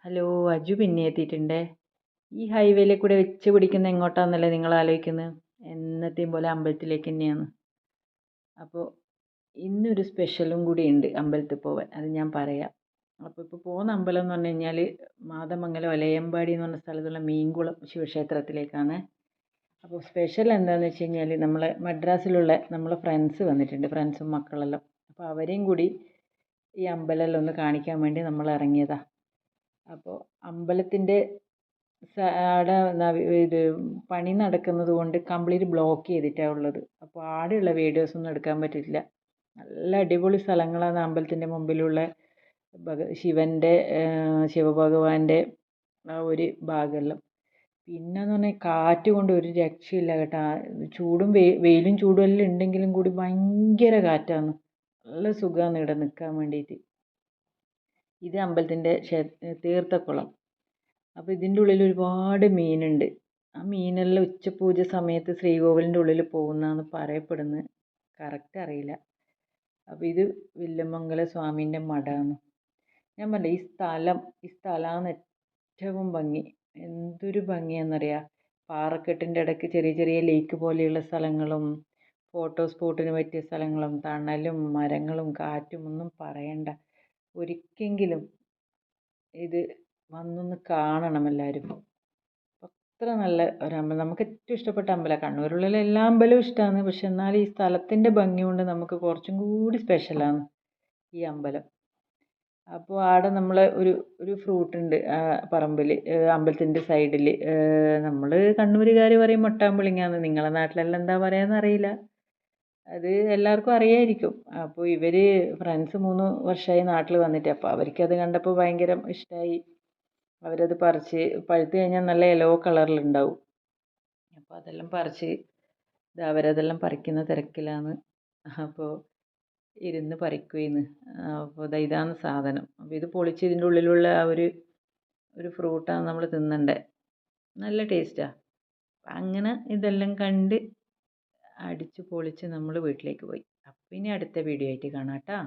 Hello, Aju പിന്നെ എത്തിയിട്ടുണ്ടേ. ഈ ഹൈവേയിൽ കൂടെ വെച്ച് പിടിക്കുന്ന എങ്ങോട്ടാന്നല്ലേ നിങ്ങൾ ആലോചിക്കുന്നത്? എന്നത്തെയും പോലെ അമ്പലത്തിലേക്ക് തന്നെയാണ്. അപ്പോൾ ഇന്നൊരു സ്പെഷ്യലും കൂടി ഉണ്ട് അമ്പലത്തിൽ പോവാൻ, അത് ഞാൻ പറയാം. അപ്പോൾ ഇപ്പോൾ പോകുന്ന അമ്പലം എന്ന് പറഞ്ഞു കഴിഞ്ഞാൽ മാതമംഗലം ഒലയമ്പാടി എന്ന് പറഞ്ഞ സ്ഥലത്തുള്ള മീൻകുളം ശിവക്ഷേത്രത്തിലേക്കാണ്. അപ്പോൾ സ്പെഷ്യൽ എന്താണെന്ന് വെച്ച് കഴിഞ്ഞാൽ നമ്മളെ മദ്രാസിലുള്ള നമ്മളെ ഫ്രണ്ട്സ് വന്നിട്ടുണ്ട്, ഫ്രണ്ട്സും മക്കളെല്ലാം. അപ്പോൾ അവരെയും കൂടി ഈ അമ്പലമെല്ലാം ഒന്ന് കാണിക്കാൻ വേണ്ടി നമ്മൾ ഇറങ്ങിയതാണ്. അപ്പോൾ അമ്പലത്തിൻ്റെ ആടെ ഇത് പണി നടക്കുന്നത് കൊണ്ട് കംപ്ലീറ്റ് ബ്ലോക്ക് ചെയ്തിട്ടാണ് ഉള്ളത്. അപ്പോൾ ആടെയുള്ള വീഡിയോസൊന്നും എടുക്കാൻ പറ്റിയിട്ടില്ല. നല്ല അടിപൊളി സ്ഥലങ്ങളാണ് അമ്പലത്തിൻ്റെ മുമ്പിലുള്ള ശിവൻ്റെ ശിവഭഗവാന്റെ ആ ഒരു ഭാഗമെല്ലാം. പിന്നെന്ന് പറഞ്ഞാൽ കാറ്റ് കൊണ്ട് ഒരു രക്ഷയില്ല കേട്ടോ. ചൂടും വെയിലും ചൂടും എല്ലാം ഉണ്ടെങ്കിലും കൂടി ഭയങ്കര കാറ്റാണ്. നല്ല സുഖമാണ് ഇവിടെ നിൽക്കാൻ വേണ്ടിയിട്ട്. ഇത് അമ്പലത്തിൻ്റെ തീർത്ഥക്കുളം. അപ്പോൾ ഇതിൻ്റെ ഉള്ളിൽ ഒരുപാട് മീനുണ്ട്. ആ മീനെല്ലാം ഉച്ചപൂജ സമയത്ത് ശ്രീകോവിലിൻ്റെ ഉള്ളിൽ പോകുന്നതാണ് പറയപ്പെടുന്നത്. കറക്റ്റ് അറിയില്ല. അപ്പോൾ ഇത് വില്വമംഗല സ്വാമീൻ്റെ മഠമാണ്. ഞാൻ പറഞ്ഞില്ലേ, ഈ സ്ഥലമാണ് ഏറ്റവും ഭംഗി. എന്തൊരു ഭംഗിയാണെന്നറിയാം. പാറക്കെട്ടിൻ്റെ ഇടയ്ക്ക് ചെറിയ ചെറിയ ലേക്ക് പോലെയുള്ള സ്ഥലങ്ങളും ഫോട്ടോ സ്പോട്ടിന് പറ്റിയ സ്ഥലങ്ങളും തണലും മരങ്ങളും കാറ്റും ഒന്നും പറയണ്ട. ഒരിക്കലെങ്കിലും ഇത് വന്നൊന്ന് കാണണം എല്ലാവരും. അത്ര നല്ല ഒരമ്പലം. നമുക്ക് ഏറ്റവും ഇഷ്ടപ്പെട്ട അമ്പലം. കണ്ണൂരുള്ളിലെ എല്ലാ അമ്പലവും ഇഷ്ടമാണ്. പക്ഷെ എന്നാൽ ഈ സ്ഥലത്തിൻ്റെ ഭംഗി കൊണ്ട് നമുക്ക് കുറച്ചും കൂടി സ്പെഷ്യലാണ് ഈ അമ്പലം. അപ്പോൾ ആടെ നമ്മൾ ഒരു ഫ്രൂട്ട് ഉണ്ട് പറമ്പിൽ, അമ്പലത്തിൻ്റെ സൈഡിൽ. നമ്മൾ കണ്ണൂരുകാർ പറയും മൊട്ടാമ്പുളിങ്ങാന്ന്. നിങ്ങളെ നാട്ടിലെല്ലാം എന്താ പറയുക അറിയില്ല. അത് എല്ലാവർക്കും അറിയായിരിക്കും. അപ്പോൾ ഇവർ ഫ്രണ്ട്സ് 3 വർഷമായി നാട്ടിൽ വന്നിട്ട്. അപ്പോൾ അവർക്കത് കണ്ടപ്പോൾ ഭയങ്കര ഇഷ്ടമായി. അവരത് പറിച്ച് പഴുത്ത് കഴിഞ്ഞാൽ നല്ല യെല്ലോ കളറിലുണ്ടാവും. അപ്പോൾ അതെല്ലാം പറിച്ച് അവരതെല്ലാം പറിക്കുന്ന തിരക്കിലാണ്. അപ്പോൾ ഇരുന്ന് പറിക്കുകയെന്ന്. അപ്പോൾ ഇതാണ് സാധനം. അപ്പോൾ ഇത് പൊളിച്ച് ഇതിൻ്റെ ഉള്ളിലുള്ള ആ ഒരു ഫ്രൂട്ടാണ് നമ്മൾ തിന്നണ്ടേ. നല്ല ടേസ്റ്റാണ്. അങ്ങനെ ഇതെല്ലാം കണ്ട് അടിച്ച് പൊളിച്ച് നമ്മൾ വീട്ടിലേക്ക് പോയി. അപ്പം ഇനി അടുത്ത വീഡിയോ ആയിട്ട് കാണാം കേട്ടോ.